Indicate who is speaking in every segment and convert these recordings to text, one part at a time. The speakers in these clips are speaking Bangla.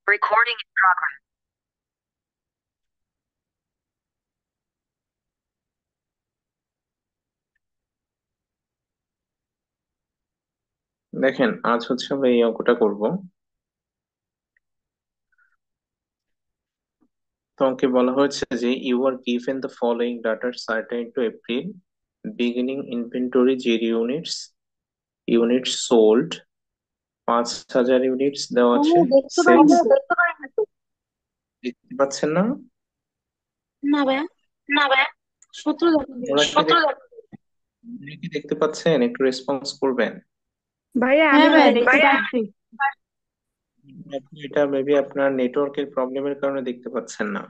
Speaker 1: Recording in progress.
Speaker 2: দেখেন, আজ হচ্ছে আমরা এই অঙ্কটা করব। তো অঙ্কে বলা হয়েছে যে you are given the following data certain to April, beginning inventory 0 units, unit sold 5,000 units দেওয়া আছে।
Speaker 1: দেখতে পারি
Speaker 2: সেলস
Speaker 1: না তো।
Speaker 2: দেখতে পাচ্ছেন না?
Speaker 1: না ভাইয়া,
Speaker 2: না ভাই,
Speaker 1: সূত্র দেখুন
Speaker 2: ওরা
Speaker 1: দেখি।
Speaker 2: কি আপনি কি দেখতে পাচ্ছেন? একটু রেসপন্স করবেন।
Speaker 1: ভাইয়া আমি ভাইয়া দেখতে পাচ্ছি।
Speaker 2: আপনি এটা মেবি আপনার নেটওয়ার্কের প্রবলেমের কারণে দেখতে পাচ্ছেন না।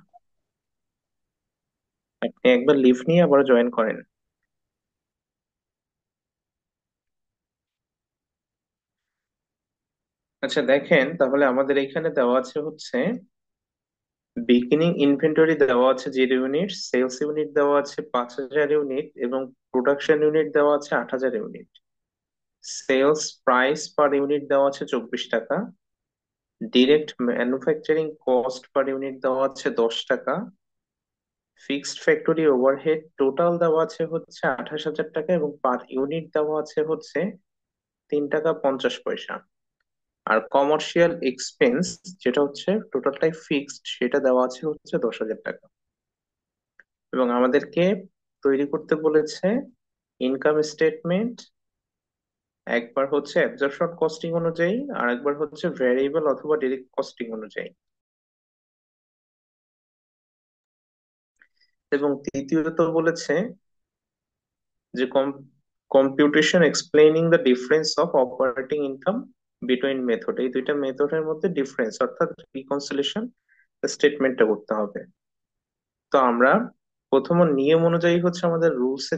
Speaker 2: আপনি একবার লিভ নিয়ে আবার জয়েন করেন। আচ্ছা, দেখেন তাহলে আমাদের এখানে দেওয়া আছে হচ্ছে বিগিনিং ইনভেন্টরি দেওয়া আছে 0 ইউনিট, সেলস ইউনিট দেওয়া আছে 5,000 ইউনিট এবং প্রোডাকশন ইউনিট দেওয়া আছে 8,000 unit. Sales price per unit দেওয়া আছে 24 টাকা। Direct manufacturing cost per unit দেওয়া আছে 10 টাকা। ফিক্সড ফ্যাক্টরি ওভারহেড টোটাল দেওয়া আছে হচ্ছে 28,000 টাকা এবং পার ইউনিট দেওয়া আছে হচ্ছে 3 টাকা 50 পয়সা। আর কমার্শিয়াল এক্সপেন্স, যেটা হচ্ছে টোটালটাই ফিক্সড, সেটা দেওয়া আছে হচ্ছে 10,000 টাকা। এবং আমাদেরকে তৈরি করতে বলেছে ইনকাম স্টেটমেন্ট, একবার হচ্ছে অ্যাবজর্পশন কস্টিং অনুযায়ী আর একবার হচ্ছে ভ্যারিয়েবল অথবা ডিরেক্ট কস্টিং অনুযায়ী। এবং তৃতীয়ত বলেছে যে computation explaining the difference of operating income between method, এই দুইটা মেথডের মধ্যে ডিফারেন্স অর্থাৎ রিকনসিলেশন স্টেটমেন্টটা করতে হবে। তো আমরা প্রথম নিয়ম অনুযায়ী হচ্ছে আমাদের রুলসে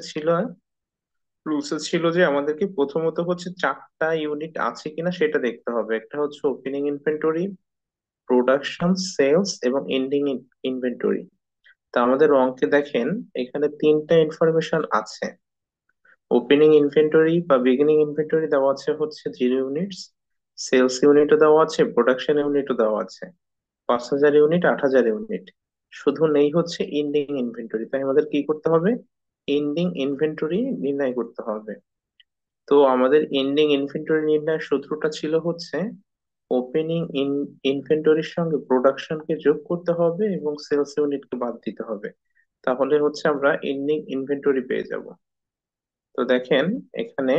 Speaker 2: ছিল যে আমাদেরকে প্রথমত হচ্ছে 4টা ইউনিট আছে কিনা সেটা দেখতে হবে। একটা হচ্ছে ওপেনিং ইনভেন্টরি, প্রোডাকশন, সেলস এবং এন্ডিং ইনভেন্টরি। তা আমাদের অঙ্কে দেখেন এখানে 3টা ইনফরমেশন আছে। ওপেনিং ইনভেন্টরি বা বিগিনিং ইনভেন্টরি দেওয়া আছে হচ্ছে 0 ইউনিটস, সেলস ইউনিটও দেওয়া আছে, প্রোডাকশন ইউনিটও দেওয়া আছে 5,000 ইউনিট, 8,000 ইউনিট। শুধু নেই হচ্ছে এন্ডিং ইনভেন্টরি। তাই আমাদের কি করতে হবে? এন্ডিং ইনভেন্টরি নির্ণয় করতে হবে। তো আমাদের এন্ডিং ইনভেন্টরি নির্ণয়ের সূত্রটা ছিল হচ্ছে ওপেনিং ইনভেন্টরির সঙ্গে প্রোডাকশনকে যোগ করতে হবে এবং সেলস ইউনিটকে বাদ দিতে হবে। তাহলে হচ্ছে আমরা এন্ডিং ইনভেন্টরি পেয়ে যাব। তো দেখেন এখানে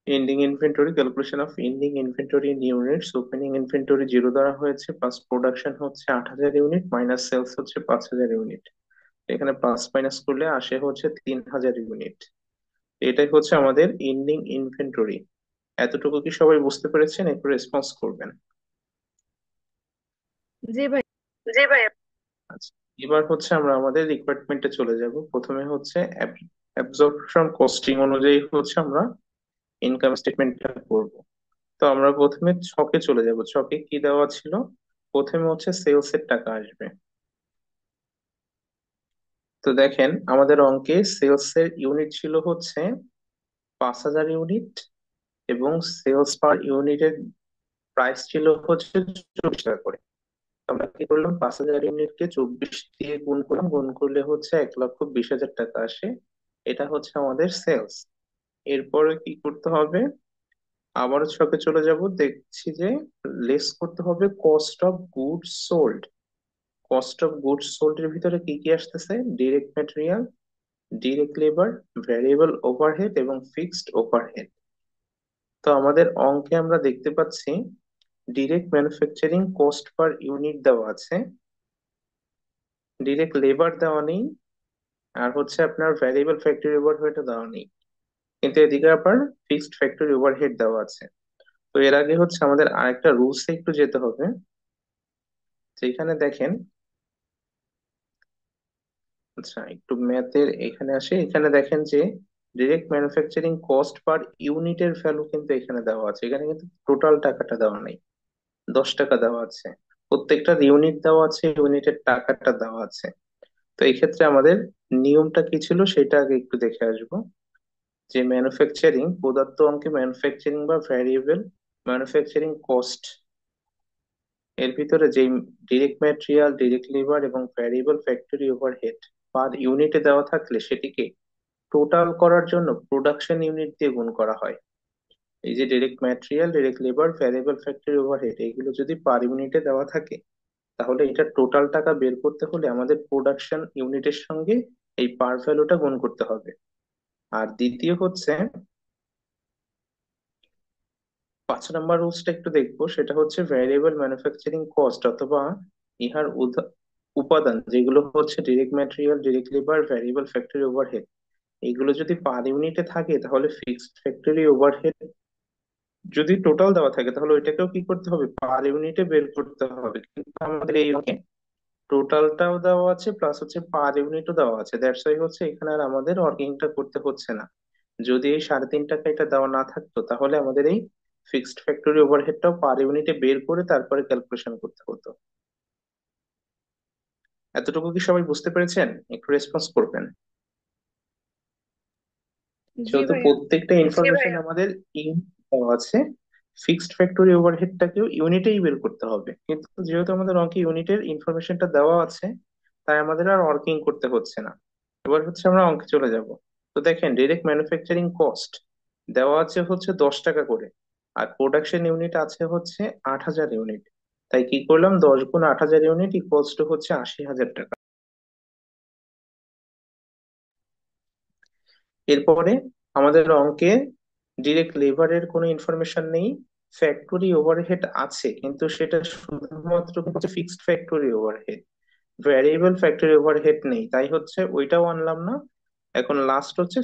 Speaker 2: ending inventory, calculation of ending inventory in units, opening inventory 0 দ্বারা হয়েছে, প্লাস প্রোডাকশন হচ্ছে 8,000 ইউনিট মাইনাস সেলস হচ্ছে 5,000 ইউনিট। এখানে প্লাস মাইনাস করলে আসে হচ্ছে 3,000 ইউনিট। এটাই হচ্ছে আমাদের এন্ডিং ইনভেন্টরি। এতটুকু কি সবাই বুঝতে পেরেছেন? একটু রেসপন্স করবেন।
Speaker 1: জি ভাই।
Speaker 2: জি ভাইয়া। আচ্ছা, এবার হচ্ছে আমরা আমাদের রিকোয়ারমেন্টে চলে যাব। প্রথমে হচ্ছে অ্যাবজর্পশন কস্টিং অনুযায়ী হচ্ছে আমরা ইনকাম স্টেটমেন্টটা করব। তো আমরা প্রথমে ছকে চলে যাব। ছকে কি দেওয়া ছিল? প্রথমে হচ্ছে সেলস এর টাকা আসবে। তো দেখেন আমাদের অঙ্কে সেলস এর ইউনিট ছিল হচ্ছে 5,000 ইউনিট এবং সেলস পার ইউনিটের প্রাইস ছিল হচ্ছে 24 টাকা করে। আমরা কি করলাম? 5,000 ইউনিটকে 24 দিয়ে গুণ করলাম, গুণ করলে হচ্ছে 1,20,000 টাকা আসে। এটা হচ্ছে আমাদের সেলস। এরপরে কি করতে হবে? আবারও ছকে চলে যাব, দেখছি যে লেস করতে হবে cost of goods sold. Cost of goods sold এর ভিতরে কি কি আসতেছে? Direct material, direct labour, variable overhead এবং ফিক্সড ওভারহেড। তো আমাদের অঙ্কে আমরা দেখতে পাচ্ছি direct manufacturing cost per unit দেওয়া আছে, ডিরেক্ট লেবার দেওয়া নেই, আর হচ্ছে আপনার ভ্যারিয়েবল ফ্যাক্টরি ওভারহেড দেওয়া নেই। কিন্তু এদিকে আবার ফিক্সড ফ্যাক্টরি ওভারহেড দেওয়া আছে। তো এর আগে হচ্ছে আমাদের আরেকটা রুলস একটু যেতে হবে। যেখানে দেখেন, আচ্ছা একটু ম্যাথের এখানে আসে, এখানে দেখেন যে ডিরেক্ট ম্যানুফ্যাকচারিং কস্ট পার ইউনিটের ভ্যালু কিন্তু এখানে দেওয়া আছে। এখানে কিন্তু টোটাল টাকাটা দেওয়া নেই, 10 টাকা দেওয়া আছে। প্রত্যেকটা ইউনিট দেওয়া আছে, ইউনিটের টাকাটা দেওয়া আছে। তো এই ক্ষেত্রে আমাদের নিয়মটা কি ছিল সেটা আগে একটু দেখে আসবো। যে ম্যানুফ্যাকচারিং প্রদত্ত অঙ্কে ম্যানুফ্যাকচারিং বা ভ্যারিয়েবল ম্যানুফ্যাকচারিং কস্ট, এর ভিতরে যেই ডিরেক্ট ম্যাটেরিয়াল, ডিরেক্ট লেবার এবং ভ্যারিয়েবল ফ্যাক্টরি ওভারহেড পার ইউনিটে দেওয়া থাকলে সেটিকে টোটাল করার জন্য প্রোডাকশন ইউনিট দিয়ে গুণ করা হয়। এই যে direct material, direct labour, variable factory overhead এইগুলো যদি পার ইউনিটে দেওয়া থাকে, তাহলে এটা টোটাল টাকা বের করতে হলে আমাদের প্রোডাকশন ইউনিটের সঙ্গে এই পার ভ্যালুটা গুণ করতে হবে। আর দ্বিতীয় হচ্ছে 5 নম্বর রুলসটা একটু দেখবো, সেটা হচ্ছে ভ্যারিয়েবল ম্যানুফ্যাকচারিং কস্ট অথবা ইহার উপাদান যেগুলো হচ্ছে direct material, direct labour, variable factory overhead, এগুলো যদি পার ইউনিটে থাকে তাহলে ফিক্সড ফ্যাক্টরি ওভারহেড যদি টোটাল দেওয়া থাকে তাহলে ওইটাকেও কি করতে হবে, পার ইউনিটে বের করতে হবে। কিন্তু আমাদের এই টোটালটাও দেওয়া আছে প্লাস হচ্ছে পার ইউনিটও দেওয়া আছে, দ্যাটস ওয়াই হচ্ছে এখানে আর আমাদের ওয়ার্কিংটা করতে হচ্ছে না। যদি এই 3.5 টাকা এটা দেওয়া না থাকতো তাহলে আমাদের এই ফিক্সড ফ্যাক্টরি ওভারহেডটাও পার ইউনিটে বের করে তারপরে ক্যালকুলেশন করতে হতো। এতটুকু কি সবাই বুঝতে পেরেছেন? একটু রেসপন্স করবেন।
Speaker 1: জি
Speaker 2: যেহেতু
Speaker 1: ভাইয়া।
Speaker 2: প্রত্যেকটা ইনফরমেশন আমাদের ইউনিট দেওয়া আছে, ফিক্সড ফ্যাক্টরি ওভারহেডটাকেও ইউনিটেই বের করতে হবে, কিন্তু যেহেতু আমাদের অঙ্কে ইউনিটের ইনফরমেশনটা দেওয়া আছে, তাই আমাদের আর ওয়ার্কিং করতে হচ্ছে না। এবার হচ্ছে আমরা অঙ্কে চলে যাব। তো দেখেন, ডিরেক্ট ম্যানুফ্যাকচারিং কস্ট দেওয়া আছে হচ্ছে 10 টাকা করে, আর প্রোডাকশন ইউনিট আছে হচ্ছে 8,000 ইউনিট। তাই কি করলাম, 10 গুণ 8,000 ইউনিট ইকুয়ালস টু হচ্ছে 80,000 টাকা। এরপরে আমাদের অঙ্কে ডিরেক্ট লেবারের কোনো ইনফরমেশন নেই, ফ্যাক্টরি ওভারহেড আছে কিন্তু সেটা শুধুমাত্র হচ্ছে fixed factory overhead, variable factory overhead নেই, তাই হচ্ছে ওইটাও আনলাম না। এখন লাস্ট হচ্ছে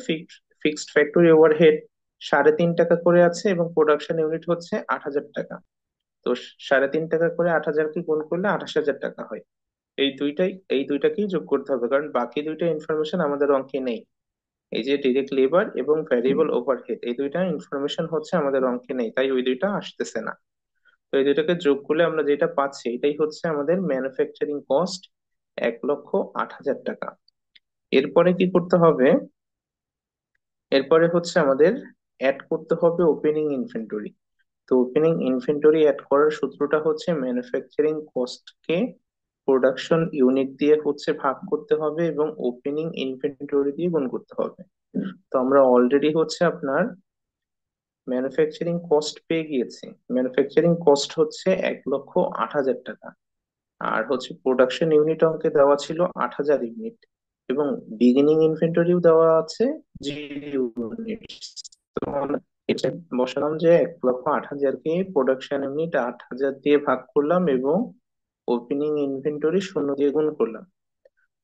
Speaker 2: ফিক্সড ফ্যাক্টরি ওভারহেড 3.5 টাকা করে আছে এবং প্রোডাকশন ইউনিট হচ্ছে 8,000 টাকা। তো 3.5 টাকা করে 8,000 কে গুণ করলে 28,000 টাকা হয়। এই দুইটাকেই যোগ করতে হবে, কারণ বাকি দুইটা ইনফরমেশন আমাদের অঙ্কে নেই। এই যে ডিরেক্ট লেবার এবং ভ্যারিয়েবল ওভারহেড এই দুইটা ইনফরমেশন হচ্ছে আমাদের অঙ্কে নেই, তাই ওই দুইটা আসতেছে না। তো এই দুইটাকে যোগ করলে আমরা যেটা পাচ্ছি এটাই হচ্ছে আমাদের ম্যানুফ্যাকচারিং কস্ট, 1,08,000 টাকা। এরপরে কি করতে হবে, এরপরে হচ্ছে আমাদের অ্যাড করতে হবে ওপেনিং ইনভেন্টরি। তো ওপেনিং ইনভেন্টরি অ্যাড করার সূত্রটা হচ্ছে ম্যানুফ্যাকচারিং কস্টকে প্রোডাকশন ইউনিট দিয়ে হচ্ছে ভাগ করতে হবে এবং ওপেনিং ইনভেন্টরি দিয়ে গুণ করতে হবে। তো আমরা অলরেডি হচ্ছে আপনার ম্যানুফ্যাকচারিং কস্ট পেয়ে গিয়েছি। ম্যানুফ্যাকচারিং কস্ট হচ্ছে 1,08,000 টাকা, আর হচ্ছে প্রোডাকশন ইউনিট অঙ্কে দেওয়া ছিল 8,000 ইউনিট, এবং বিগিনিং ইনভেন্টরিও দেওয়া আছে 0 ইউনিট। তো আমরা এটা বসালাম যে 1,08,000 কে প্রোডাকশন ইউনিট 8,000 দিয়ে ভাগ করলাম এবং ওপেনিং ইনভেন্টরি 0 দিয়ে গুণ করলাম।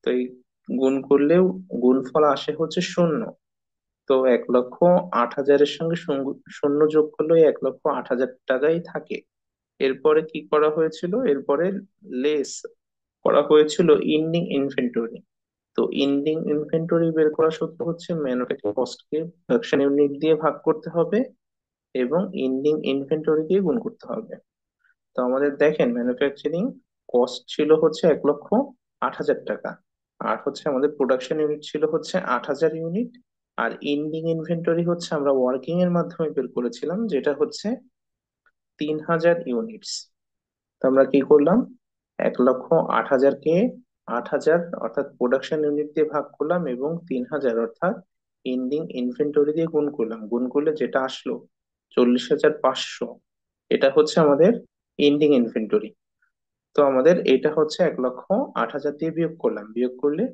Speaker 2: তো এই গুণ করলেও গুণফল আসে হচ্ছে 0। তো 1,08,000-এর সঙ্গে শূন্য যোগ করলে 1,08,000 টাকাই থাকে। এরপরে কি করা হয়েছিল, এরপরে লেস করা হয়েছিল ইন্ডিং ইনভেন্টরি। তো ইন্ডিং ইনভেন্টরি বের করার সূত্র হচ্ছে ম্যানুফ্যাকচারিং কস্টকে প্রোডাকশন ইউনিট দিয়ে ভাগ করতে হবে এবং ইন্ডিং ইনভেন্টরি দিয়ে গুণ করতে হবে। তো আমাদের দেখেন, ম্যানুফ্যাকচারিং কস্ট ছিল হচ্ছে 1,08,000 টাকা, আর হচ্ছে আমাদের প্রোডাকশন ইউনিট ছিল হচ্ছে 8,000 ইউনিট, আর ইন্ডিং ইনভেন্টরি হচ্ছে আমরা ওয়ার্কিং এর মাধ্যমে বের করেছিলাম যেটা হচ্ছে 3,000 ইউনিটস। তো আমরা কি করলাম, 1,08,000 কে 8,000 অর্থাৎ প্রোডাকশন ইউনিট দিয়ে ভাগ করলাম এবং 3,000 অর্থাৎ ইন্ডিং ইনভেন্টরি দিয়ে গুণ করলাম। গুণ করলে যেটা আসলো 40,500, এটা হচ্ছে আমাদের ইন্ডিং ইনভেন্টরি। তো আমাদের এটা হচ্ছে 1,08,000 দিয়ে বিয়োগ করলাম, বিয়োগ করলে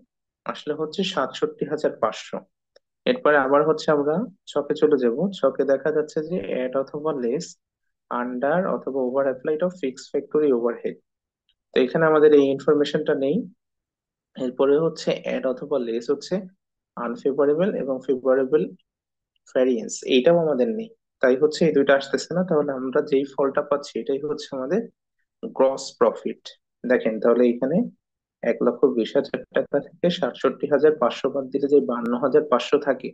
Speaker 2: আসলে হচ্ছে 67,500। এরপরে আবার হচ্ছে আমরা ছকে চলে যাব। ছকে দেখা যাচ্ছে যে অ্যাড অথবা লেস আন্ডার অথবা over applied of fixed factory overhead. তো এখানে আমাদের এই ইনফরমেশনটা নেই। এরপরে হচ্ছে অ্যাড অথবা লেস হচ্ছে আনফেভারেবল এবং ফেভারেবল ভ্যারিয়েন্স, এইটাও আমাদের নেই। তাই হচ্ছে এই দুইটা আসতেছে না, তাহলে আমরা যেই ফলটা পাচ্ছি এটাই হচ্ছে আমাদের গ্রস প্রফিট। দেখেন তাহলে এখানে 1,20,000 টাকা থেকে 67,500 বাদ দিলে যে 52,500 থাকে,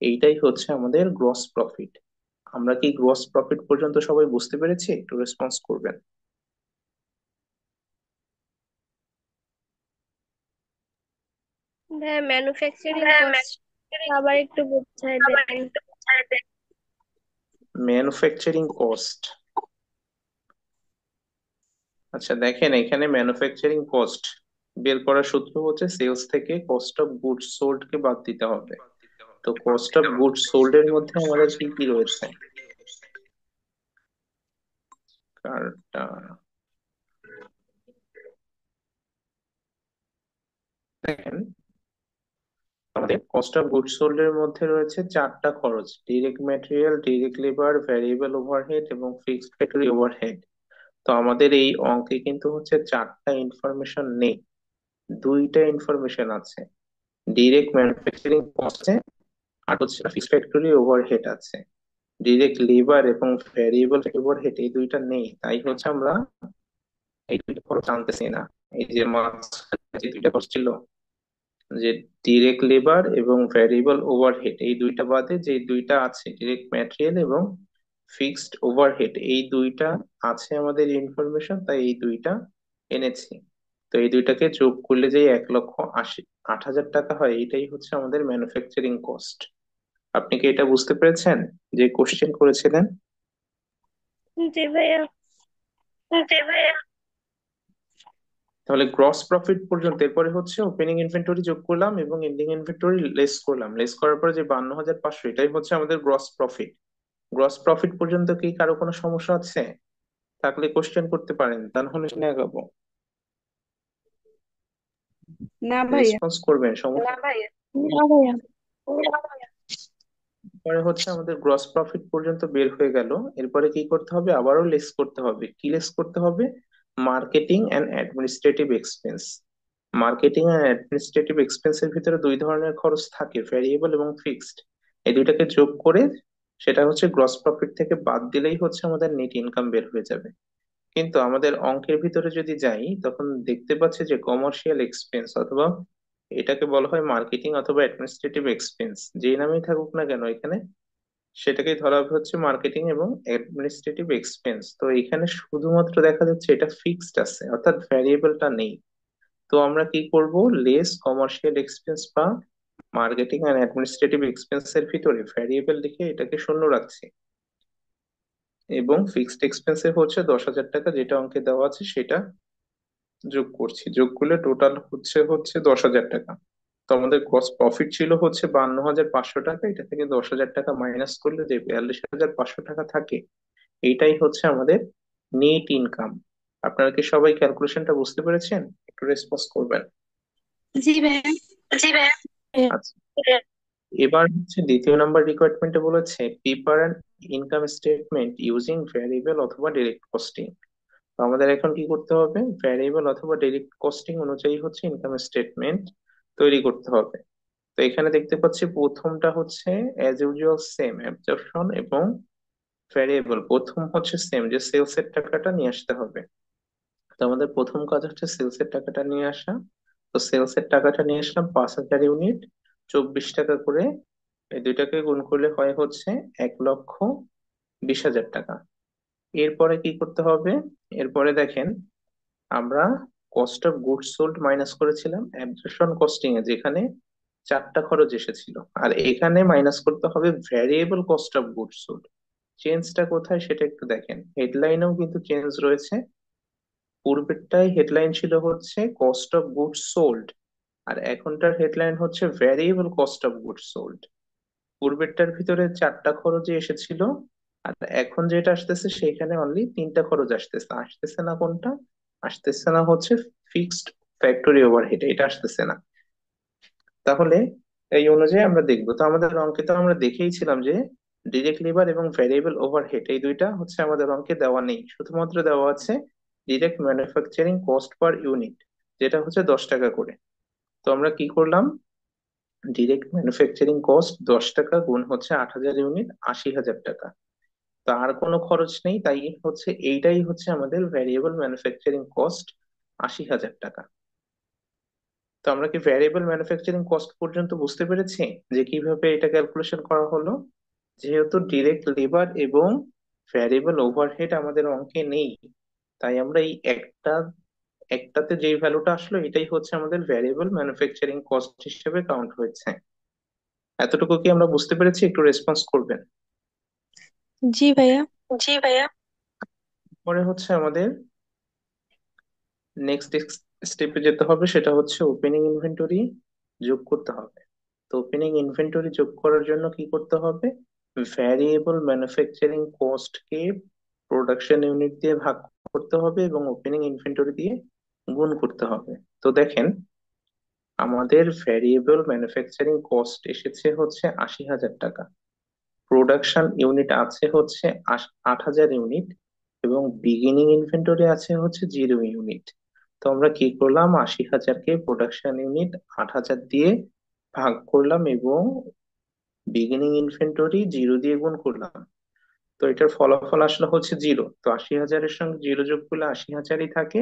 Speaker 2: এইটাই হচ্ছে আমাদের গ্রস প্রফিট। আমরা কি গ্রস প্রফিট পর্যন্ত সবাই বুঝতে পেরেছি? একটু রেসপন্স করবেন।
Speaker 1: হ্যাঁ, ম্যানুফ্যাকচারিং কস্ট আবার একটু বোঝাই দেন।
Speaker 2: ম্যানুফ্যাকচারিং কস্ট আচ্ছা দেখেন, এখানে ম্যানুফ্যাকচারিং কস্ট বের করার সূত্র হচ্ছে সেলস থেকে কস্ট অফ গুডস সোল্ড কে বাদ দিতে হবে। তো কস্ট অফ গুডস সোল্ড এর মধ্যে আমাদের কি কি রয়েছে? কারটা দেখেন, আমাদের কস্ট অফ গুডস সোল্ড এর মধ্যে রয়েছে চারটা খরচ: direct material, direct labour, variable overhead এবং ফিক্সড ফ্যাক্টরি ওভারহেড। তো আমাদের এই অঙ্কে কিন্তু হচ্ছে চারটা ইনফরমেশন নেই, দুইটা ইনফরমেশন আছে। ডিরেক্ট ম্যানুফ্যাকচারিং কস্ট আর হচ্ছে ফিক্সড ফ্যাক্টরি ওভারহেড আছে। ডিরেক্ট লেবার এবং ভ্যারিয়েবল ওভারহেড এই দুইটা নেই, তাই হচ্ছে আমরা এই দুইটা খরচ আনতেছি না। এই যে মাছ যে দুইটা খরচ ছিল, যে ডিরেক্ট লেবার এবং ভ্যারিয়েবল ওভারহেড, এই দুইটা বাদে যে দুইটা আছে ডিরেক্ট ম্যাটেরিয়াল এবং ফিক্সড ওভারহেড, এই দুইটা আছে আমাদের ইনফরমেশন, তাই এই দুইটা এনেছি। তো এই দুইটাকে যোগ করলে যে 1,80,000 টাকা হয়, এটাই হচ্ছে আমাদের ম্যানুফ্যাকচারিং কস্ট। আপনি কি এটা বুঝতে পেরেছেন যে কোশ্চেন করেছিলেন?
Speaker 1: জি ভাইয়া।
Speaker 2: তাহলে গ্রস প্রফিট পর্যন্ত, এরপরে হচ্ছে ওপেনিং ইনভেন্টরি যোগ করলাম এবং এন্ডিং ইনভেন্টরি লেস করলাম, লেস করার পরে যে 52,500, এটাই হচ্ছে আমাদের গ্রস প্রফিট। গ্রস প্রফিট পর্যন্ত কি কারো কোনো সমস্যা আছে? থাকলে কোশ্চেন করতে পারেন, তা নাহলে শুনে আগাবো।
Speaker 3: না ভাইয়া।
Speaker 2: রেসপন্স করবেন, সমস্যা
Speaker 1: না ভাইয়া।
Speaker 2: পরে হচ্ছে আমাদের গ্রস প্রফিট পর্যন্ত বের হয়ে গেল। এরপরে কি করতে হবে? আবারও লেস করতে হবে। কি লেস করতে হবে? Marketing and administrative expense. Marketing and administrative এক্সপেন্সের ভিতরে দুই ধরনের খরচ থাকে, ভ্যারিয়েবল এবং ফিক্সড। এই দুইটাকে যোগ করে সেটা হচ্ছে গ্রস প্রফিট থেকে বাদ দিলেই হচ্ছে আমাদের নেট ইনকাম বের হয়ে যাবে। কিন্তু আমাদের অঙ্কের ভিতরে যদি যাই, তখন দেখতে পাচ্ছি যে কমার্শিয়াল এক্সপেন্স, অথবা এটাকে বলা হয় মার্কেটিং অথবা অ্যাডমিনিস্ট্রেটিভ এক্সপেন্স, যেই নামেই থাকুক না কেন এখানে, সেটাকেই ধরা হবে হচ্ছে মার্কেটিং এবং অ্যাডমিনিস্ট্রেটিভ এক্সপেন্স। তো এখানে শুধুমাত্র দেখা যাচ্ছে এটা ফিক্সড আছে, অর্থাৎ ভ্যারিয়েবলটা নেই। তো আমরা কি করব? লেস কমার্শিয়াল এক্সপেন্স বা মার্কেটিং এন্ড অ্যাডমিনিস্ট্রেটিভ এক্সপেন্স এর ভিতরে ভ্যারিয়েবল লিখে এটাকে শূন্য রাখছি, এবং ফিক্সড এক্সপেন্সে হচ্ছে 10,000 টাকা যেটা অঙ্কে দেওয়া আছে সেটা যোগ করছি। যোগ করলে টোটাল হচ্ছে 10,000 টাকা। তো আমাদের গ্রস প্রফিট ছিল হচ্ছে 52,500 টাকা, এটা থেকে 10,000 টাকা মাইনাস করলে যে 42,500 টাকা থাকে, এইটাই হচ্ছে আমাদের নেট ইনকাম। আপনারা কি সবাই ক্যালকুলেশনটা বুঝতে পেরেছেন? একটু রেসপন্স করবেন।
Speaker 3: জি ভাইয়া।
Speaker 2: আচ্ছা, এবার হচ্ছে দ্বিতীয় নাম্বার রিকোয়ারমেন্টে বলেছে prepare an income statement using variable অথবা ডিরেক্ট কস্টিং। তো আমাদের এখন কি করতে হবে? ভ্যারিয়েবল অথবা ডিরেক্ট কস্টিং অনুযায়ী হচ্ছে ইনকাম স্টেটমেন্ট তৈরি করতে হবে। তো এখানে দেখতে পাচ্ছি প্রথমটা হচ্ছে অ্যাজ ইউজুয়াল সেম, অ্যাবজর্পশন এবং ভ্যারিয়েবল প্রথম হচ্ছে সেম, যে সেলস এর টাকাটা নিয়ে আসতে হবে। তো আমাদের প্রথম কাজ হচ্ছে সেলস এর টাকাটা নিয়ে আসা। তো সেলস এর টাকাটা নিয়ে আসলাম 5,000 ইউনিট, 24 টাকা করে। এই দুইটাকে গুণ করলে হয় হচ্ছে 1,20,000 টাকা। এরপরে কি করতে হবে? এরপরে দেখেন, আমরা cost of goods sold minus করেছিলাম অ্যাবজর্পশন কস্টিং এ, যেখানে চারটা খরচ এসেছিল। আর এখানে মাইনাস করতে হবে variable cost of goods sold. চেঞ্জটা কোথায় সেটা একটু দেখেন, হেডলাইনেও কিন্তু চেঞ্জ রয়েছে। পূর্বেরটাই হেডলাইন ছিল হচ্ছে কস্ট অফ গুডস সোল্ড, আর এখনটার হেডলাইন হচ্ছে variable cost of goods sold. পূর্বেরটার ভিতরে চারটা খরচই এসেছিল, আর এখন যেটা আসতেছে সেখানে অনলি তিনটা খরচ আসতেছে। আসতেছে না কোনটা? আসতেছে না হচ্ছে ফিক্সড ফ্যাক্টরি ওভারহেড, এটা আসতেছে না। তাহলে এই অনুযায়ী আমরা দেখবো। তো আমাদের অঙ্কে তো আমরা দেখেইছিলাম যে ডিরেক্ট লেবার এবং ভ্যারিয়েবল ওভারহেড এই দুইটা হচ্ছে আমাদের অঙ্কে দেওয়া নেই, শুধুমাত্র দেওয়া আছে direct manufacturing cost per unit, যেটা হচ্ছে 10 টাকা করে। তো আমরা কি করলাম? ডিরেক্ট ম্যানুফ্যাকচারিং কস্ট 10 টাকা গুণ হচ্ছে 8,000 ইউনিট, 80,000 টাকা। তো আর কোনো খরচ নেই, তাই হচ্ছে এইটাই হচ্ছে আমাদের ভ্যারিয়েবল ম্যানুফ্যাকচারিং কস্ট, 80,000 টাকা। তো আমরা কি ভ্যারিয়েবল ম্যানুফ্যাকচারিং কস্ট পর্যন্ত বুঝতে পেরেছি যে কিভাবে এটা ক্যালকুলেশন করা হলো? যেহেতু ডিরেক্ট লেবার এবং ভ্যারিয়েবল ওভারহেড আমাদের অঙ্কে নেই, তাই আমরা এই একটাতে যেই ভ্যালুটা আসলো এটাই হচ্ছে আমাদের ভ্যারিয়েবল ম্যানুফ্যাকচারিং কস্ট হিসেবে কাউন্ট হয়েছে। এতটুকু কি আমরা বুঝতে পেরেছি? একটু রেসপন্স করবেন।
Speaker 3: জি ভাইয়া।
Speaker 2: পরে হচ্ছে আমাদের নেক্সট স্টেপে যেতে হবে, সেটা হচ্ছে ওপেনিং ইনভেন্টরি যোগ করতে হবে। তো ওপেনিং ইনভেন্টরি যোগ করার জন্য কি করতে হবে? ভ্যারিয়েবল ম্যানুফ্যাকচারিং কস্ট কে প্রোডাকশন ইউনিট দিয়ে ভাগ করতে হবে এবং ওপেনিং ইনভেন্টরি দিয়ে গুণ করতে হবে। তো দেখেন, আমাদের ভ্যারিয়েবল ম্যানুফ্যাকচারিং কস্ট এসেছে হচ্ছে ৮০,০০০ টাকা। প্রোডাকশন ইউনিট আছে হচ্ছে ৮০০০ ইউনিট এবং বিগিনিং ইনভেন্টরি আছে হচ্ছে 0 ইউনিট। তো আমরা কি করলাম, ৮০,০০০কে প্রোডাকশন ইউনিট ৮০০০ দিয়ে ভাগ করলাম এবং বিগিনিং ইনভেন্টরি 0 দিয়ে গুণ করলাম। তো এটার ফলাফল আসলে হচ্ছে 0। তো ৮০,০০০-এর সঙ্গে 0 যোগ করলে ৮০,০০০-ই থাকে।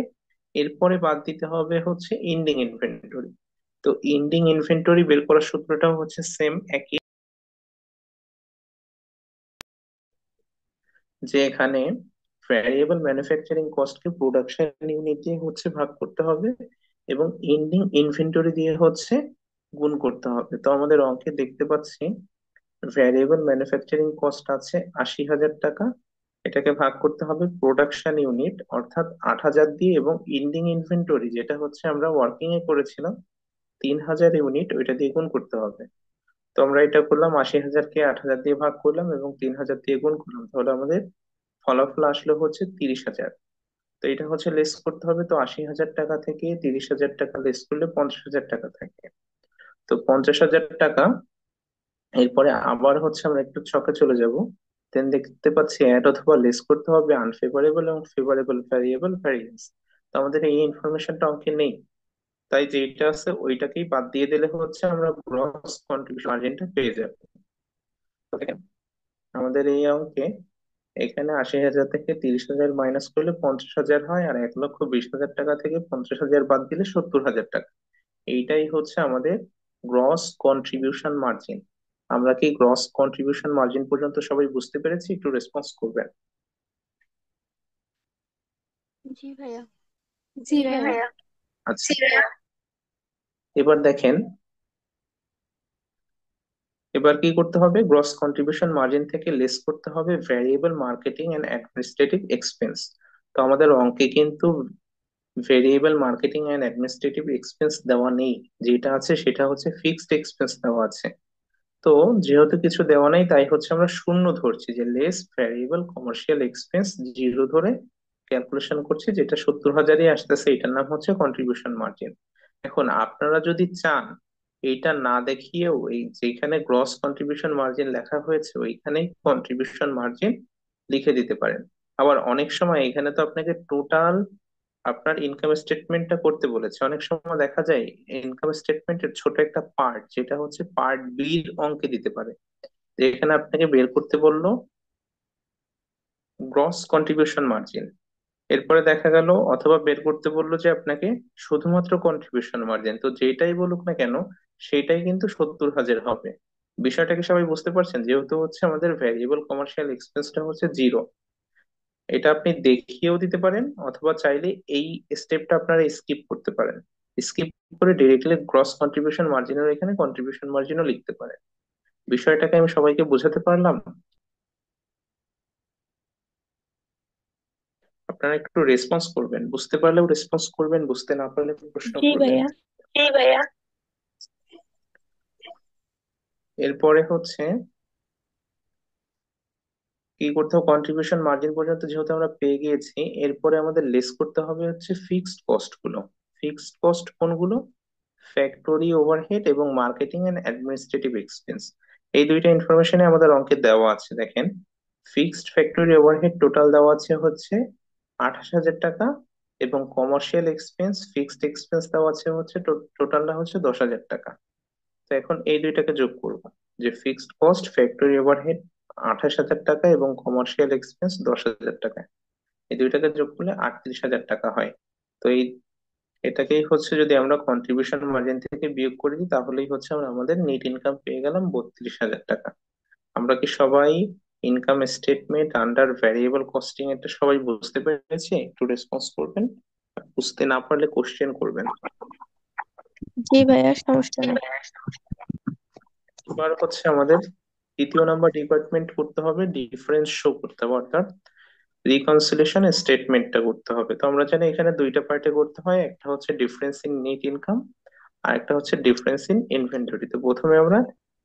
Speaker 2: এরপরে বাদ দিতে হবে হচ্ছে এন্ডিং ইনভেন্টরি। তো এন্ডিং ইনভেন্টরি বের করার সূত্রটাও হচ্ছে সেম একই, যে এখানে ভ্যারিয়েবল ম্যানুফ্যাকচারিং কস্টকে প্রোডাকশন ইউনিট দিয়ে হচ্ছে ভাগ করতে হবে এবং এন্ডিং ইনভেন্টরি দিয়ে হচ্ছে গুণ করতে হবে। তো আমাদের অঙ্কে দেখতে পাচ্ছি ভ্যারিয়েবল ম্যানুফ্যাকচারিং কস্ট আছে ৮০,০০০ টাকা, এটাকে ভাগ করতে হবে প্রোডাকশন ইউনিট অর্থাৎ ৮০০০ দিয়ে এবং এন্ডিং ইনভেন্টরি যেটা হচ্ছে আমরা ওয়ার্কিং এ করেছিলাম ৩০০০ ইউনিট, ওইটা দিয়ে গুণ করতে হবে। তো আমরা এটা করলাম, ৮০,০০০-কে ৮০০০ দিয়ে ভাগ করলাম এবং ৩০০০ দিয়ে গুণ করলাম, তাহলে আমাদের ফলাফল আসলে হচ্ছে ৩০,০০০। তো এটা হচ্ছে লেস করতে হবে। তো ৮০,০০০ টাকা থেকে ৩০,০০০ টাকা লেস করলে ৫০,০০০ টাকা থাকে। তো ৫০,০০০ টাকা, এরপরে আবার হচ্ছে আমরা একটু ছকে চলে যাব। দেন দেখতে পাচ্ছি অ্যাড অথবা লেস করতে হবে আনফেভারেবল এবং ফেভারেবল ভ্যারিয়েবল ভ্যারিয়েন্স। তো আমাদের এই ইনফরমেশনটা অঙ্কে নেই, তাই যেটা আছে ওইটাকেই বাদ দিয়ে দিলে হচ্ছে আমরা গ্রস কন্ট্রিবিউশন মার্জিনটা পেয়ে যাবো। তো দেখেন, আমাদের এই অঙ্কে এখানে ৮০,০০০ থেকে ৩০,০০০ মাইনাস করলে ৫০,০০০ হয়, আর ১,২০,০০০ টাকা থেকে ৫০,০০০ বাদ দিলে ৭০,০০০ টাকা। এইটাই হচ্ছে আমাদের গ্রস কন্ট্রিবিউশন মার্জিন। আমরা কি গ্রস কন্ট্রিবিউশন মার্জিন পর্যন্ত সবাই বুঝতে পেরেছি? একটু রেসপন্স করবেন।
Speaker 3: জি ভাইয়া।
Speaker 1: জি
Speaker 3: জি
Speaker 1: ভাইয়া।
Speaker 3: ভাইয়া।
Speaker 2: আচ্ছা, এবার দেখেন, এবার কি করতে হবে, গ্রস কন্ট্রিবিউশন মার্জিন থেকে লেস করতে হবে variable marketing and administrative expense. তো আমাদের অঙ্কে কিন্তু variable marketing and administrative expense দেওয়া নেই, যেটা আছে সেটা হচ্ছে ফিক্সড এক্সপেন্স দেওয়া আছে। তো যেহেতু কিছু দেওয়া নেই, তাই হচ্ছে আমরা শূন্য ধরছি, যে লেস ভ্যারিয়েবল কমার্শিয়াল এক্সপেন্স 0 ধরে ক্যালকুলেশন করছি, যেটা ৭০,০০০-ই আসতেছে, এটার নাম হচ্ছে কন্ট্রিবিউশন মার্জিন। এখন আপনারা যদি চান এইটা না দেখিয়েও এই যেখানে গ্রস কন্ট্রিবিউশন মার্জিন লেখা হয়েছে ওইখানেই কন্ট্রিবিউশন মার্জিন লিখে দিতে পারেন। আবার অনেক সময় এখানে তো আপনাকে টোটাল আপনার ইনকাম স্টেটমেন্টটা করতে বলেছে, অনেক সময় দেখা যায় ইনকাম স্টেটমেন্টের ছোট একটা পার্ট যেটা হচ্ছে পার্ট বির অঙ্কে দিতে পারে, যে এখানে আপনাকে বের করতে বললো গ্রস কন্ট্রিবিউশন মার্জিন, এরপরে দেখা গেল অথবা বের করতে বললো যে আপনাকে শুধুমাত্র কন্ট্রিবিউশন মার্জিন, তো যেটাই বলুক না কেন সেটাই কিন্তু ৭০,০০০ হবে। বিষয়টা কি সবাই বুঝতে পারছেন? যেহেতু হচ্ছে আমাদের ভ্যারিয়েবল কমার্শিয়াল এক্সপেন্সটা হচ্ছে 0, এটা আপনি দেখিয়েও দিতে পারেন অথবা চাইলে এই স্টেপটা আপনারা স্কিপ করতে পারেন। স্কিপ করে ডিরেক্টলি গ্রস কন্ট্রিবিউশন মার্জিনের এখানে কন্ট্রিবিউশন মার্জিনও লিখতে পারেন। বিষয়টাকে আমি সবাইকে বোঝাতে পারলাম? আপনারা একটু রেসপন্স করবেন, বুঝতে পারলেও রেসপন্স করবেন, বুঝতে না পারলে প্রশ্ন
Speaker 1: জি
Speaker 2: করবেন।
Speaker 1: ভাইয়া।
Speaker 2: জি ভাইয়া। এরপরে হচ্ছে কি করতে হবে, কন্ট্রিবিউশন মার্জিন পর্যন্ত যেহেতু আমরা পেয়ে গিয়েছি, এরপরে আমাদের লেস করতে হবে হচ্ছে ফিক্সড কস্ট গুলো। ফিক্সড কস্ট কোনগুলো? ফ্যাক্টরি ওভারহেড এবং মার্কেটিং এন্ড অ্যাডমিনিস্ট্রেটিভ এক্সপেন্স। এই দুইটা ইনফরমেশনে আমাদের অঙ্কে দেওয়া আছে। দেখেন, ফিক্সড ফ্যাক্টরি ওভারহেড টোটাল দেওয়া আছে হচ্ছে ২৮,০০০ টাকা এবং কমার্শিয়াল এক্সপেন্স ফিক্সড এক্সপেন্স দেওয়া আছে হচ্ছে টোটালটা হচ্ছে ১০,০০০ টাকা। তো এখন এই দুইটাকে যোগ করব, যে ফিক্সড কস্ট ফ্যাক্টরি ওভারহেড ২৮,০০০ টাকা এবং কমার্শিয়াল এক্সপেন্স ১০,০০০ টাকা, এই দুইটাকে যোগ করলে ৩৮,০০০ টাকা হয়। তো এটাকেই হচ্ছে যদি আমরা কন্ট্রিবিউশন মার্জিন থেকে বিয়োগ করে দিই তাহলেই হচ্ছে আমরা আমাদের নেট ইনকাম পেয়ে গেলাম ৩২,০০০ টাকা। আমরা কি সবাই income statement under variable costing এটা সবাই বুঝতে পেরেছি? একটু রেসপন্স করবেন, আর বুঝতে না পারলে কোশ্চেন করবেন।
Speaker 1: জি ভাইয়া, সমস্যা নেই।
Speaker 2: এবার হচ্ছে আমাদের তৃতীয় নাম্বার ডিপার্টমেন্ট করতে হবে, ডিফারেন্স শো করতে হবে, অর্থাৎ রিকনসিলিয়েশন স্টেটমেন্টটা করতে হবে। তো আমরা জানি এখানে দুইটা পার্টে করতে হয়, একটা হচ্ছে ডিফারেন্স ইন নেট ইনকাম আর একটা হচ্ছে ডিফারেন্স ইন ইনভেন্টরি। তো প্রথমে আমরা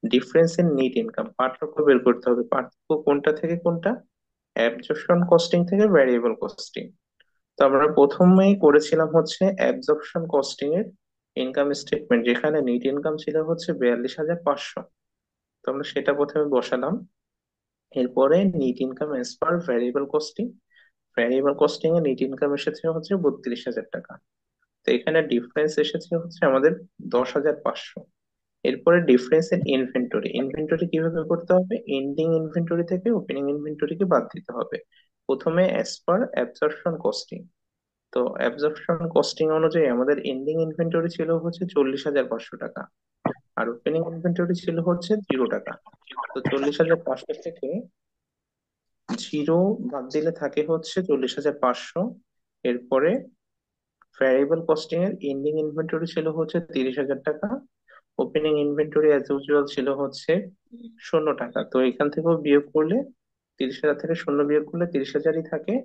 Speaker 2: ডিফারেন্স ইন নেট ইনকাম পার্থক্য বের করতে হবে। পার্থক্য কোনটা থেকে কোনটা? অ্যাবজর্পশন কস্টিং থেকে ভ্যারিয়েবল কস্টিং। তো আমরা প্রথমেই করেছিলাম হচ্ছে অ্যাবজর্পশন কস্টিং এর ইনকাম স্টেটমেন্ট, যেখানে নেট ইনকাম ছিল হচ্ছে 42,500। তো আমরা সেটা প্রথমে বসালাম। এরপরে net income as per variable costing, variable costing এ নিট ইনকাম এসেছে হচ্ছে 32,000 টাকা। তো এখানে ডিফারেন্স এসেছে হচ্ছে আমাদের 10,500। এরপরে ডিফারেন্স ইন ইনভেন্টরি, ইনভেন্টরি কিভাবে করতে হবে? এন্ডিং ইনভেন্টরি থেকে ওপেনিং ইনভেন্টরিকে বাদ দিতে হবে প্রথমে অ্যাজ পার অ্যাবজর্পশন কস্টিং। তো অ্যাবজর্পশন কস্টিং অনুযায়ী আমাদের এন্ডিং ইনভেন্টরি ছিল হচ্ছে 40,500 টাকা, আর ওপেনিং ইনভেন্টরি ছিল হচ্ছে 0 টাকা। তো 40,500 থেকে জিরো বাদ দিলে থাকে হচ্ছে 40,500। এরপরে ভ্যারিয়েবল কস্টিং এর এন্ডিং ইনভেন্টরি ছিল হচ্ছে 30,000 টাকা, ওপেনিং ইনভেন্টরি অ্যাজ ইউজুয়াল ছিল হচ্ছে 0 টাকা। তো এখান থেকেও বিয়োগ করলে 30,000 থেকে শূন্য বিয়োগ করলে 30,000ই থাকে,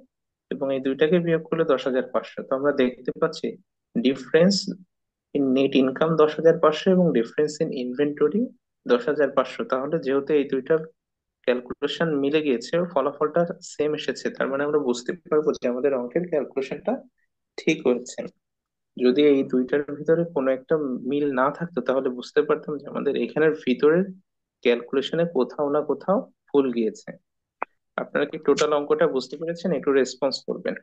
Speaker 2: এবং এই দুইটাকে বিয়োগ করলে 10,500। তো আমরা দেখতে পাচ্ছি ডিফারেন্স ইন নেট ইনকাম 10,500 এবং ডিফারেন্স ইন ইনভেন্টরি 10,500। তাহলে যেহেতু এই দুইটার ক্যালকুলেশন মিলে গিয়েছে ও ফলাফলটা সেম এসেছে, তার মানে আমরা বুঝতে পারবো যে আমাদের অঙ্কের ক্যালকুলেশনটা ঠিক হয়েছে। যদি এই দুইটার ভিতরে কোনো একটা মিল না থাকতো তাহলে বুঝতে পারতাম যে আমাদের এখানের ভিতরের ক্যালকুলেশনে কোথাও না কোথাও ভুল গিয়েছে। আপনারা কি টোটাল অঙ্কটা বুঝতে পেরেছেন? একটু রেসপন্স করবেন,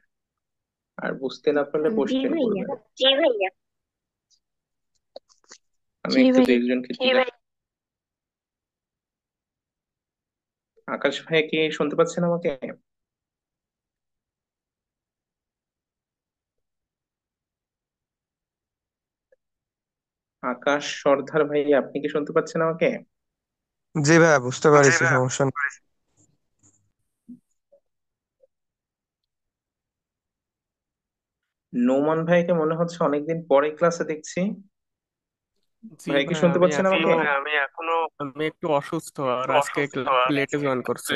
Speaker 2: আর বুঝতে না পারলে
Speaker 3: জি
Speaker 2: কোশ্চেন
Speaker 3: ভাইয়া।
Speaker 2: করবেন। জি ভাইয়া। আমি
Speaker 3: জি
Speaker 2: একটু
Speaker 3: ভাইয়া।
Speaker 2: একজনকে আকাশ ভাই কি শুনতে পাচ্ছেন আমাকে? আকাশ সর্দার ভাই, আপনি কি শুনতে পাচ্ছেন আমাকে?
Speaker 4: জি ভাইয়া, বুঝতে
Speaker 2: জি
Speaker 4: পারছি,
Speaker 2: ভাইয়া।
Speaker 4: সমস্যা নেই।
Speaker 2: নোমান ভাইকে মনে হচ্ছে অনেকদিন পরে ক্লাসে দেখছি।
Speaker 5: জি
Speaker 2: ভাই কি
Speaker 5: ভাই,
Speaker 2: শুনতে
Speaker 5: আমি
Speaker 2: পাচ্ছেন
Speaker 5: এখনো
Speaker 2: আমাকে? আমি এখনো
Speaker 5: আমি একটু অসুস্থ আর
Speaker 2: একটু
Speaker 5: আজকে
Speaker 2: অসুস্থ,
Speaker 5: ক্লাস
Speaker 2: আর
Speaker 5: লেটে
Speaker 2: আজকে
Speaker 5: জয়েন করছি।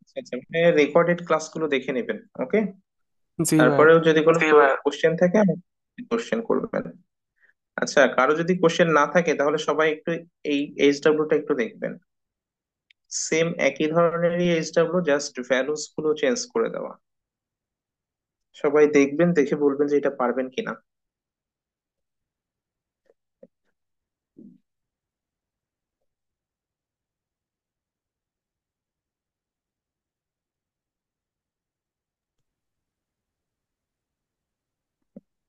Speaker 2: আচ্ছা আচ্ছা, ভাই রেকর্ডেড ক্লাসগুলো দেখে নেবেন, ওকে?
Speaker 5: জি ভাই।
Speaker 2: তারপরেও যদি কোনো কোশ্চেন থাকে কোশ্চেন করবেন। আচ্ছা, কারো যদি কোশ্চেন না থাকে তাহলে সবাই একটু এই এইচডব্লিউটা একটু দেখবেন। সেম একই ধরনেরই এইচডব্লিউ, জাস্ট ভ্যালুস গুলো চেঞ্জ করে দেওয়া। সবাই দেখবেন, দেখে বলবেন যে এটা পারবেন কিনা।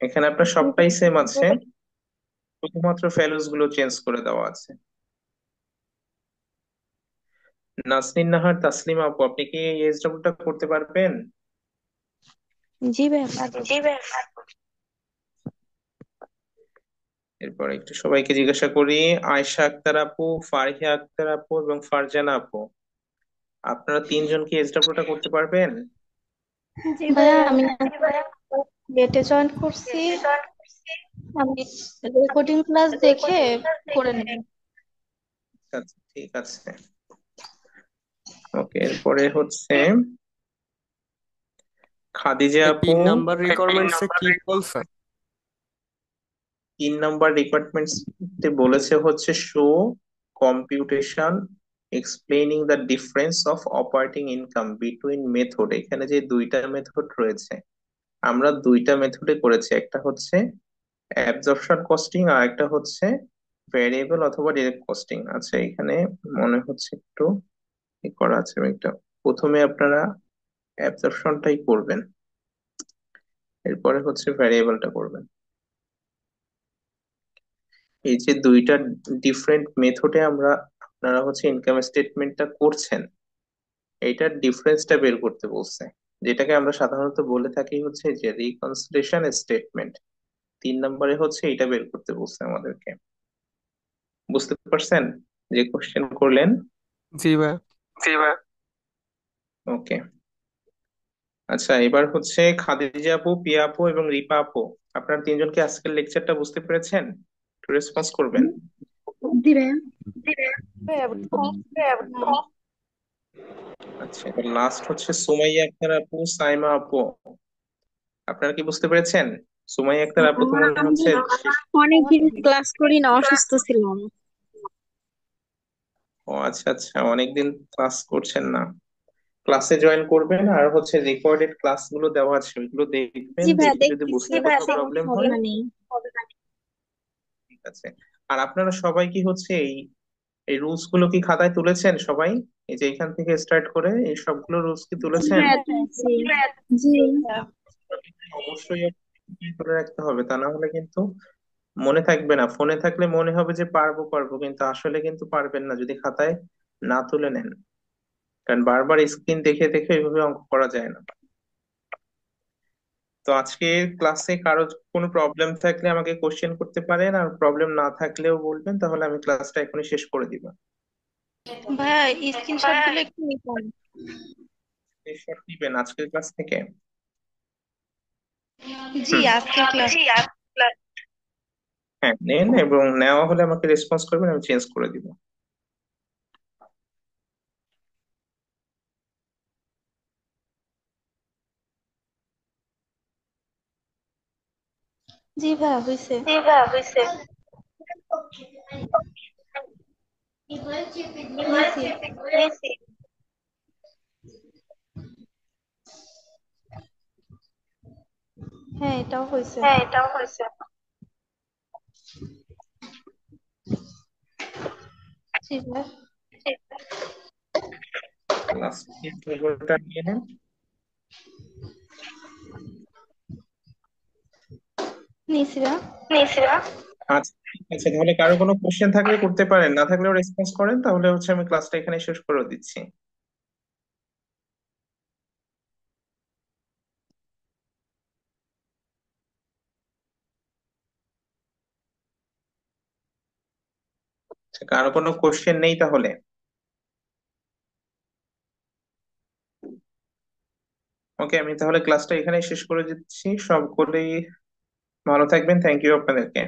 Speaker 2: এখানে আপনার সবটাই সেম আছে, শুধুমাত্র ভ্যালুস গুলো চেঞ্জ করে দেওয়া আছে। নাসরিন নাহার তাসলিমা আপু, আপনি কি এই এইচডব্লিউটা করতে পারবেন?
Speaker 3: জি ভাইয়া, পারবো।
Speaker 2: জি ভাইয়া। এরপর একটু সবাইকে জিজ্ঞাসা করি, আয়শা আক্তার আপু, ফারহিয়া আক্তার আপু এবং ফারজানা আপু, আপনারা তিনজন কি এইচডব্লিউটা করতে পারবেন?
Speaker 1: জি
Speaker 3: ভাইয়া,
Speaker 1: ভাইয়া।
Speaker 3: আমি লেটে জয়েন করছি। আমি রেকর্ডিং ক্লাস দেখে করে নেব।
Speaker 2: আচ্ছা, ঠিক আছে, ওকে। এরপরে হচ্ছে খাদিজা
Speaker 5: এই
Speaker 2: আপু।
Speaker 5: 3 নাম্বার রিকোয়ারমেন্টস এ কি বলছে?
Speaker 2: 3 নম্বর রিকোয়ারমেন্টস বলেছে হচ্ছে show computation explaining the difference of operating income between method. এখানে যে দুইটা মেথড রয়েছে, আমরা দুইটা মেথডে করেছি, একটা হচ্ছে অ্যাবজর্পশন কস্টিং আর একটা হচ্ছে ভেরিয়েবল অথবা ডিরেক্ট কস্টিং। আচ্ছা, এখানে মনে হচ্ছে একটু করা আছে। আমি একটা প্রথমে আপনারা অ্যাবজর্পশনটাই করবেন, এরপরে হচ্ছে ভ্যারিয়েবলটা করবেন। এই যে দুইটা ডিফারেন্ট মেথডে আমরা আপনারা হচ্ছে ইনকাম স্টেটমেন্টটা করছেন, এইটার ডিফারেন্সটা বের করতে বলছে, যেটাকে আমরা সাধারণত বলে থাকি হচ্ছে যে রিকনসিলিয়েশন স্টেটমেন্ট। 3 নম্বরে হচ্ছে এটা বের করতে বলছে আমাদেরকে। বুঝতে পারছেন যে কোশ্চেন করলেন?
Speaker 5: জি ভাই।
Speaker 2: জি ভাই। ওকে। আচ্ছা, এবার হচ্ছে খাদিজা আপু, পিয়া আপু এবং রিপা আপু, আপনারা তিনজনকে আজকের লেকচারটা বুঝতে পেরেছেন? একটু রেসপন্স করবেন।
Speaker 1: জি ভাইয়া।
Speaker 2: জি ভাইয়া।
Speaker 1: ভাইয়া,
Speaker 2: হ্যাঁ, আচ্ছা, এবার লাস্ট হচ্ছে সুমাইয়া আক্তার আপু, সাইমা আপু। আপনারা কি বুঝতে পেরেছেন? সুমাইয়া আক্তার আপু তো মনে
Speaker 1: আমি
Speaker 2: হচ্ছে শেষ।
Speaker 1: অনেকদিন ক্লাস করি না, অসুস্থ ছিলাম।
Speaker 2: ও আচ্ছা আচ্ছা, অনেকদিন ক্লাস করছেন না। ক্লাসে জয়েন করবেন, আর হচ্ছে রেকর্ডেড ক্লাসগুলো দেওয়া আছে ওইগুলো দেখবেন,
Speaker 1: জি ভাইয়া,
Speaker 2: দেখে যদি
Speaker 1: দেখতেছি,
Speaker 2: বুঝতে কোথাও প্রবলেম হয়।
Speaker 1: সমস্যা নেই।
Speaker 2: ঠিক আছে। আর আপনারা সবাই কি হচ্ছে এই এই রুলস গুলো কি খাতায় তুলেছেন সবাই? এই যে এখান থেকে স্টার্ট করে এই সবগুলো রুলস কি
Speaker 1: জি
Speaker 2: তুলেছেন?
Speaker 1: ভাইয়া, তুলছি। জি।
Speaker 2: অবশ্যই করে রাখতে হবে, তা না হলে কিন্তু মনে থাকবে না। ফোনে থাকলে মনে হবে যে পারবো পারবো, কিন্তু আসলে কিন্তু পারবেন না যদি খাতায় না তুলে নেন। কারণ বারবার স্ক্রিন দেখে দেখে এইভাবে অঙ্ক করা যায় না। তো আজকে ক্লাসে কারো কোনো প্রবলেম থাকলে আমাকে কোশ্চেন করতে পারেন, আর প্রবলেম না থাকলেও বলবেন, তাহলে আমি ক্লাসটা এখনই শেষ করে দিব।
Speaker 3: ভাইয়া স্ক্রিনশট গুলো একটু নিতাম।
Speaker 2: স্ক্রিনশট নিবেন আজকের ক্লাস থেকে?
Speaker 3: জি
Speaker 2: হুম।
Speaker 3: আজকের ক্লাস।
Speaker 2: হ্যাঁ, নেন, এবং নেওয়া হলে আমাকে রেসপন্স করবেন, আমি চেঞ্জ করে দিব।
Speaker 3: জি ভাইয়া হয়েছে। নিছি। হ্যাঁ এটাও হয়েছে। জি ভাইয়া।
Speaker 2: লাস্ট খবরটা নিয়ে নেন।
Speaker 3: নিছি ভাইয়া।
Speaker 2: আচ্ছা ঠিক আছে, তাহলে কারো কোনো কোশ্চেন থাকলে করতে পারেন, না থাকলেও রেসপন্স করেন, তাহলে হচ্ছে আমি ক্লাসটা এখানে শেষ করে দিচ্ছি। আচ্ছা, কারো কোনো কোশ্চেন নেই তাহলে? ওকে, আমি তাহলে ক্লাসটা এখানেই শেষ করে দিচ্ছি। সকলেই ভালো থাকবেন, থ্যাংক ইউ আপনাদেরকে।